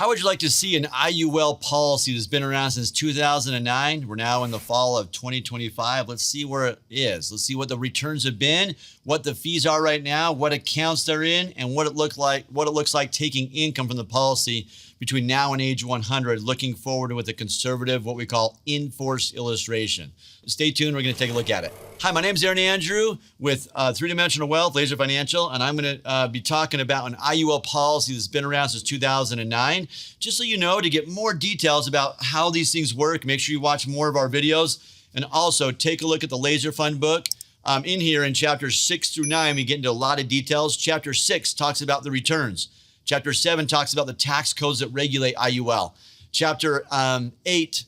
How would you like to see an IUL policy that's been around since 2009? We're now in the fall of 2025. Let's see where it is. Let's see what the returns have been, what the fees are right now, what accounts they're in, and what it looks like taking income from the policy between now and age 100, looking forward with a conservative, what we call in-force illustration. Stay tuned, we're gonna take a look at it. Hi, my name's Aaron Andrew with Three-Dimensional Wealth, L.A.S.E.R Financial, and I'm gonna be talking about an IUL policy that's been around since 2009. Just so you know, to get more details about how these things work, make sure you watch more of our videos, and also take a look at the L.A.S.E.R Fund book. In here in chapters 6 through 9, we get into a lot of details. Chapter 6 talks about the returns. Chapter 7 talks about the tax codes that regulate IUL. Chapter 8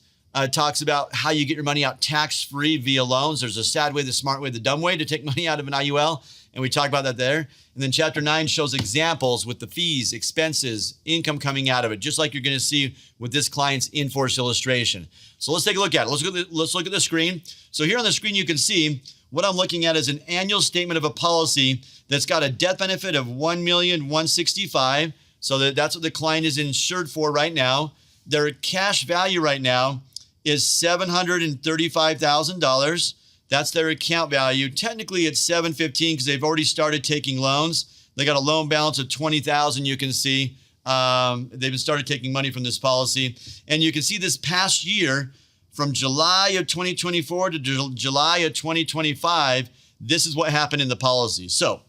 talks about how you get your money out tax-free via loans. There's a sad way, the smart way, the dumb way to take money out of an IUL, and we talk about that there. And then chapter 9 shows examples with the fees, expenses, income coming out of it, just like you're gonna see with this client's in-force illustration. So let's take a look at it. Let's look at the screen. So here on the screen, you can see what I'm looking at is an annual statement of a policy that's got a death benefit of $1,165,000. So that's what the client is insured for right now. Their cash value right now is $735,000. That's their account value. Technically, it's $715,000 because they've already started taking loans. They got a loan balance of $20,000. You can see they've started taking money from this policy, and you can see this past year, from July of 2024 to July of 2025, this is what happened in the policy. So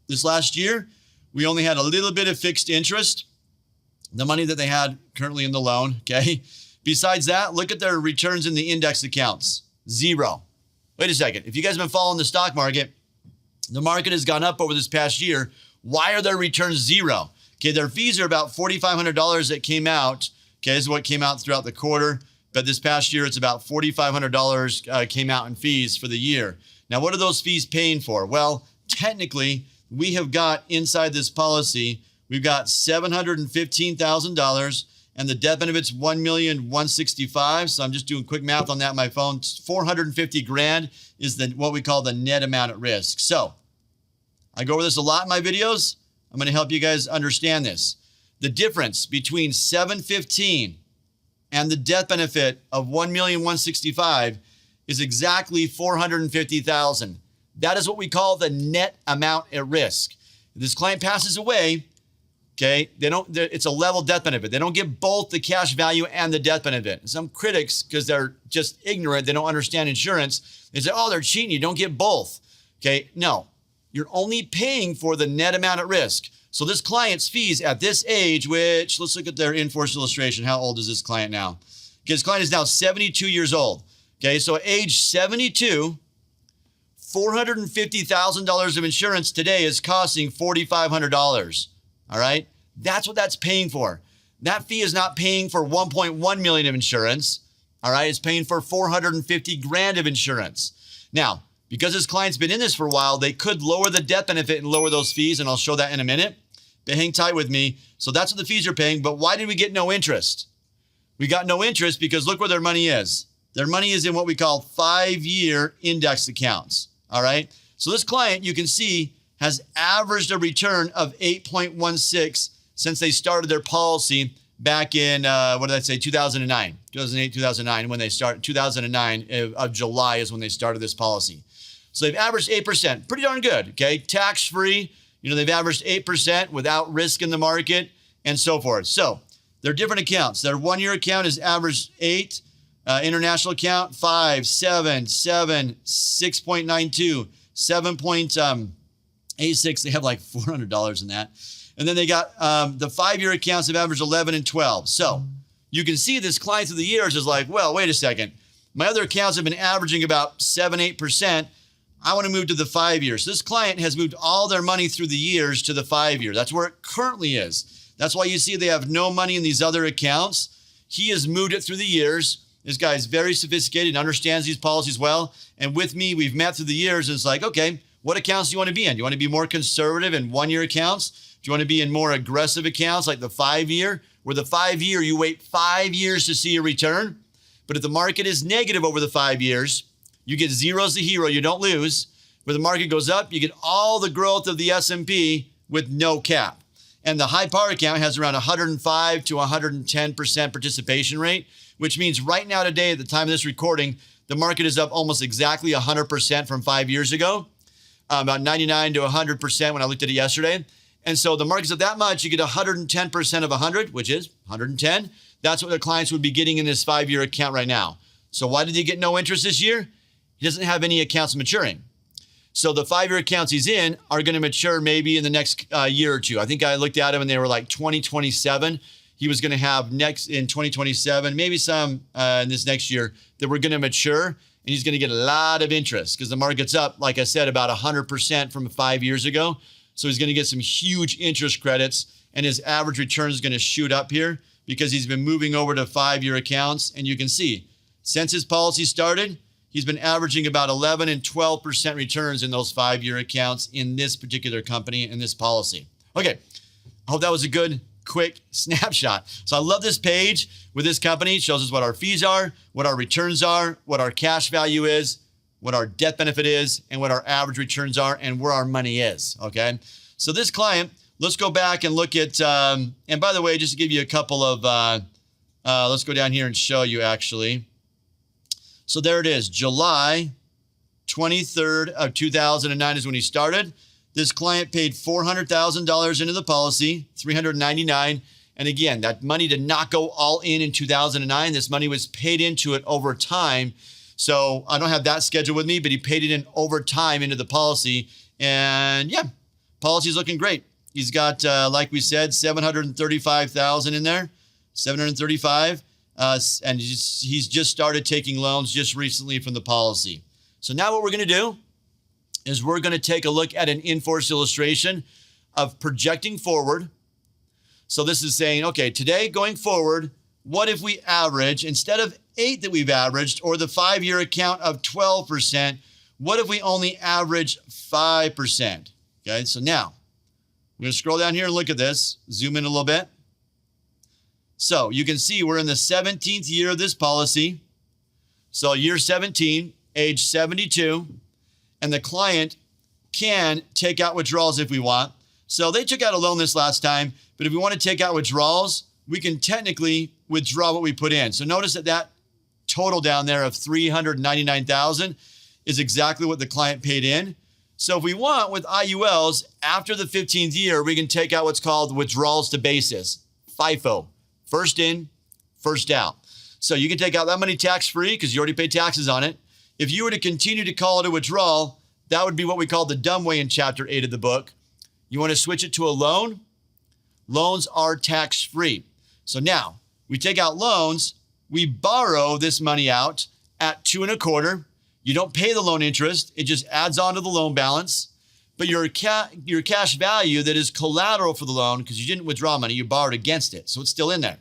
this last year, we only had a little bit of fixed interest, the money that they had currently in the loan, okay? Besides that, look at their returns in the index accounts, zero. Wait a second, if you guys have been following the stock market, the market has gone up over this past year. Why are their returns zero? Okay, their fees are about $4,500 that came out. Okay, this is what came out throughout the quarter. But this past year, it's about $4,500 came out in fees for the year. Now, what are those fees paying for? Well, technically, we have got inside this policy, we've got $715,000, and the death benefit's $1,165,000. So I'm just doing quick math on that on my phone. $450,000 is what we call the net amount at risk. So I go over this a lot in my videos. I'm going to help you guys understand this. The difference between $715,000 and the death benefit of $1,165,000 is exactly $450,000. That is what we call the net amount at risk. If this client passes away, okay, it's a level death benefit. They don't get both the cash value and the death benefit. Some critics, because they're just ignorant, they don't understand insurance, they say, oh, they're cheating, you don't get both. Okay, no, you're only paying for the net amount at risk. So this client's fees at this age, which let's look at their in-force illustration. How old is this client now? Okay, this client is now 72 years old. Okay, so at age 72, $450,000 of insurance today is costing $4,500. All right, that's what that's paying for. That fee is not paying for $1.1 million of insurance. All right, it's paying for $450,000 of insurance. Now, because this client's been in this for a while, they could lower the death benefit and lower those fees, and I'll show that in a minute. But hang tight with me. So that's what the fees are paying, but why did we get no interest? We got no interest because look where their money is. Their money is in what we call 5-year index accounts, all right? So this client, you can see, has averaged a return of 8.16 since they started their policy back in, 2009, 2008, 2009, when they started, 2009 of July is when they started this policy. So they've averaged 8%, pretty darn good, okay? Tax-free, they've averaged 8% without risk in the market and so forth. So they're different accounts. Their 1-year account is averaged 8, international account 5, 7, 7, 6.92, 7.86. They have like $400 in that. And then they got the 5-year accounts have averaged 11 and 12. So you can see this client through the years is like, well, wait a second. My other accounts have been averaging about 7, 8%. I want to move to the 5-year. So this client has moved all their money through the years to the 5-year. That's where it currently is. That's why you see they have no money in these other accounts. He has moved it through the years. This guy is very sophisticated and understands these policies well. And with me, we've met through the years. And it's like, okay, what accounts do you want to be in? Do you want to be more conservative in 1-year accounts? Do you want to be in more aggressive accounts like the 5-year? Where the 5-year, you wait 5 years to see a return. But if the market is negative over the 5 years, you get zero as the hero, you don't lose. Where the market goes up, you get all the growth of the S&P with no cap. And the high par account has around 105 to 110% participation rate, which means right now today, at the time of this recording, the market is up almost exactly 100% from 5 years ago, about 99 to 100% when I looked at it yesterday. And so the market's up that much, you get 110% of 100, which is 110. That's what the clients would be getting in this 5-year account right now. So why did he get no interest this year? He doesn't have any accounts maturing. So the 5-year accounts he's in are going to mature maybe in the next year or two. I think I looked at them and they were like 2027. He was going to have next in 2027, maybe some in this next year that we're going to mature. And he's going to get a lot of interest because the market's up, like I said, about 100% from 5 years ago. So he's going to get some huge interest credits and his average return is going to shoot up here because he's been moving over to 5-year accounts. And you can see since his policy started, he's been averaging about 11 and 12% returns in those 5-year accounts in this particular company and this policy. Okay, I hope that was a good, quick snapshot. So I love this page with this company. It shows us what our fees are, what our returns are, what our cash value is, what our death benefit is, and what our average returns are, and where our money is, okay? So this client, let's go back and look at, and by the way, just to give you a couple of, let's go down here and show you actually. So there it is, July 23rd of 2009 is when he started. This client paid $400,000 into the policy, $399,000. And again, that money did not go all in 2009. This money was paid into it over time. So I don't have that schedule with me, but he paid it in over time into the policy. And yeah, policy's looking great. He's got, like we said, $735,000 in there, $735,000. And he's just started taking loans just recently from the policy. So now what we're going to do is we're going to take a look at an in-force illustration of projecting forward. So this is saying, okay, today going forward, what if we average, instead of 8 that we've averaged, or the 5-year account of 12%, what if we only average 5%? Okay, so now we're going to scroll down here and look at this, zoom in a little bit. So you can see we're in the 17th year of this policy. So year 17, age 72, and the client can take out withdrawals if we want. So they took out a loan this last time, but if we want to take out withdrawals, we can technically withdraw what we put in. So notice that that total down there of $399,000 is exactly what the client paid in. So if we want with IULs, after the 15th year, we can take out what's called withdrawals to basis, FIFO, first in, first out. So you can take out that money tax-free because you already paid taxes on it. If you were to continue to call it a withdrawal, that would be what we call the dumb way in chapter 8 of the book. You want to switch it to a loan? Loans are tax-free. So now we take out loans, we borrow this money out at 2.25%. You don't pay the loan interest. It just adds on to the loan balance. But your cash value that is collateral for the loan, because you didn't withdraw money, you borrowed against it. So it's still in there.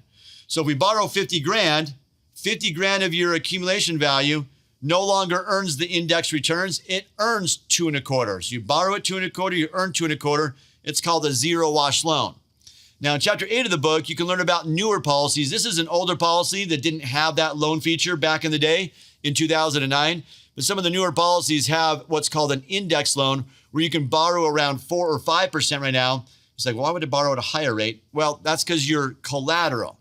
So if we borrow 50 grand, 50 grand of your accumulation value no longer earns the index returns. It earns 2.25%. So you borrow at 2.25%, you earn 2.25%. It's called a zero wash loan. Now in chapter 8 of the book, you can learn about newer policies. This is an older policy that didn't have that loan feature back in the day in 2009. But some of the newer policies have what's called an index loan where you can borrow around 4 or 5% right now. It's like, well, why would I borrow at a higher rate? Well, that's because your collateral,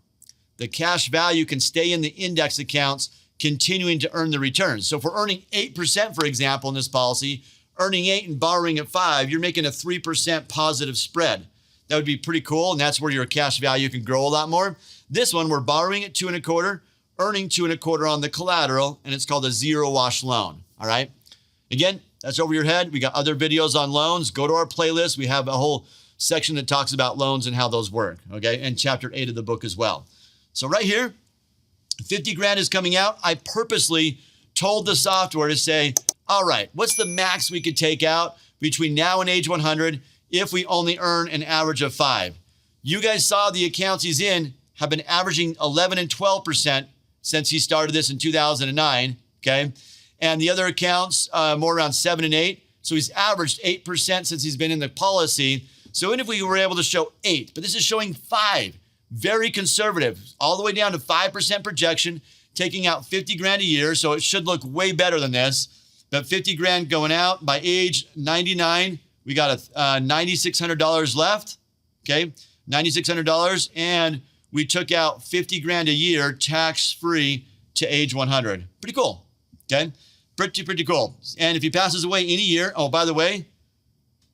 the cash value can stay in the index accounts, continuing to earn the returns. So if we're earning 8%, for example, in this policy, earning 8 and borrowing at 5, you're making a 3% positive spread. That would be pretty cool. And that's where your cash value can grow a lot more. This one, we're borrowing at 2.25%, earning 2.25% on the collateral, and it's called a zero wash loan. All right. Again, that's over your head. We got other videos on loans. Go to our playlist. We have a whole section that talks about loans and how those work. Okay. And chapter 8 of the book as well. So right here, 50 grand is coming out. I purposely told the software to say, all right, what's the max we could take out between now and age 100 if we only earn an average of 5? You guys saw the accounts he's in have been averaging 11 and 12% since he started this in 2009, okay? And the other accounts, more around 7 and 8. So he's averaged 8% since he's been in the policy. So even if we were able to show 8, but this is showing 5, very conservative, all the way down to 5% projection, taking out 50 grand a year. So it should look way better than this. But 50 grand going out by age 99, we got $9,600 left, okay? $9,600, and we took out 50 grand a year tax-free to age 100. Pretty cool, okay? Pretty cool. And if he passes away any year, oh, by the way,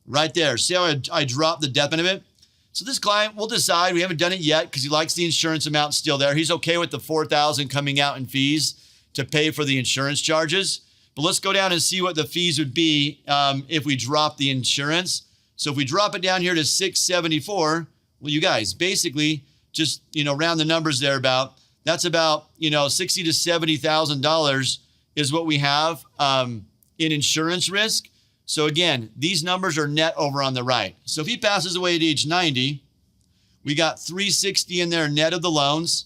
right there, see how I dropped the death benefit? So this client will decide, we haven't done it yet because he likes the insurance amount still there. He's okay with the $4,000 coming out in fees to pay for the insurance charges. But let's go down and see what the fees would be if we drop the insurance. So if we drop it down here to $674, well, you guys, basically just, round the numbers there that's about, $60,000 to $70,000 is what we have in insurance risk. So again, these numbers are net over on the right. So if he passes away at age 90, we got $360 in there net of the loans,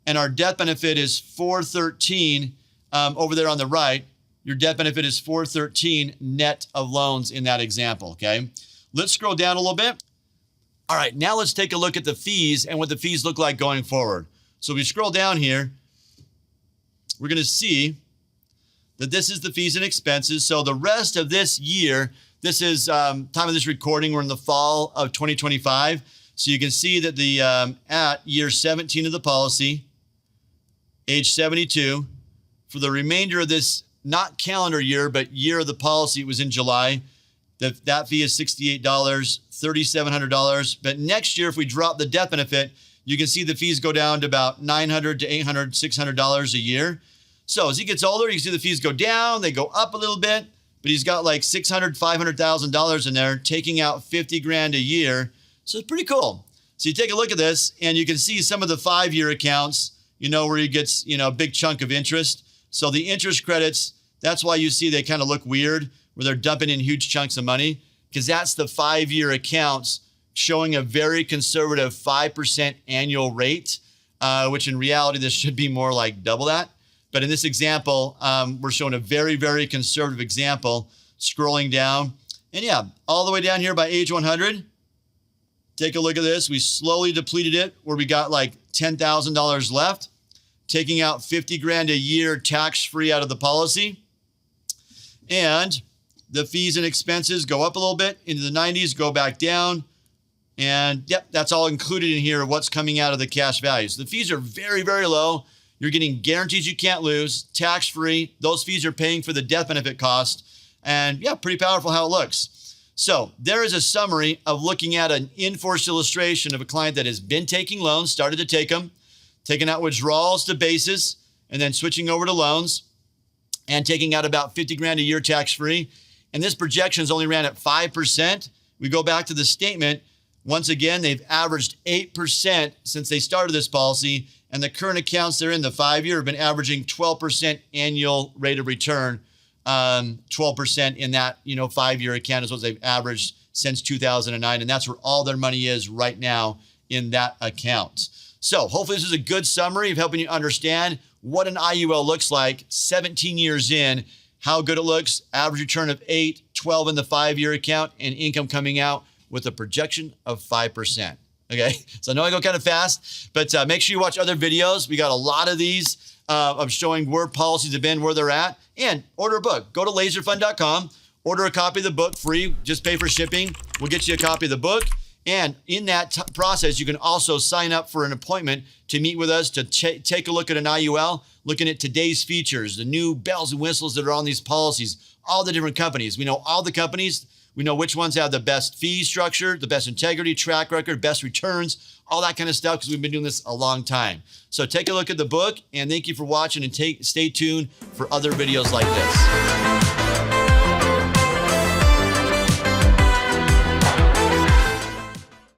and our death benefit is $413 over there on the right. Your death benefit is $413 net of loans in that example, okay? Let's scroll down a little bit. All right, now let's take a look at the fees and what the fees look like going forward. So if we scroll down here, we're gonna see that this is the fees and expenses. So the rest of this year, this is time of this recording, we're in the fall of 2025. So you can see that the at year 17 of the policy, age 72, for the remainder of this, not calendar year, but year of the policy, it was in July, that fee is $68, $3,700. But next year, if we drop the death benefit, you can see the fees go down to about $900 to $800, $600 a year. So as he gets older, you can see the fees go down, they go up a little bit, but he's got like $600,000, $500,000 in there, taking out 50 grand a year. So it's pretty cool. So you take a look at this and you can see some of the 5-year accounts, where he gets, a big chunk of interest. So the interest credits, that's why you see they kind of look weird, where they're dumping in huge chunks of money, because that's the 5-year accounts showing a very conservative 5% annual rate, which in reality, this should be more like double that. But in this example, we're showing a very, very conservative example, scrolling down. And yeah, all the way down here by age 100, take a look at this. We slowly depleted it where we got like $10,000 left, taking out 50 grand a year tax-free out of the policy. And the fees and expenses go up a little bit into the 90s, go back down. And yep, that's all included in here, what's coming out of the cash values. The fees are very, very low. You're getting guarantees you can't lose, tax-free. Those fees are paying for the death benefit cost. And yeah, pretty powerful how it looks. So there is a summary of looking at an in-force illustration of a client that has been taking loans, started to take them, taking out withdrawals to basis, and then switching over to loans and taking out about 50 grand a year tax-free. And this projection is only ran at 5%. We go back to the statement. Once again, they've averaged 8% since they started this policy, and the current accounts they're in, the 5-year, have been averaging 12% annual rate of return. 12% in that 5-year account is what they've averaged since 2009, and that's where all their money is right now in that account. So hopefully this is a good summary of helping you understand what an IUL looks like 17 years in, how good it looks, average return of 8, 12 in the 5-year account, and income coming out with a projection of 5%. Okay, so I know I go kind of fast, but make sure you watch other videos. We got a lot of these of showing where policies have been, where they're at, and order a book. Go to laserfund.com, order a copy of the book free, just pay for shipping. We'll get you a copy of the book. And in that process, you can also sign up for an appointment to meet with us to take a look at an IUL, looking at today's features, the new bells and whistles that are on these policies, all the different companies. We know all the companies. We know which ones have the best fee structure, the best integrity, track record, best returns, all that kind of stuff, because we've been doing this a long time. So take a look at the book, and thank you for watching, and stay tuned for other videos like this.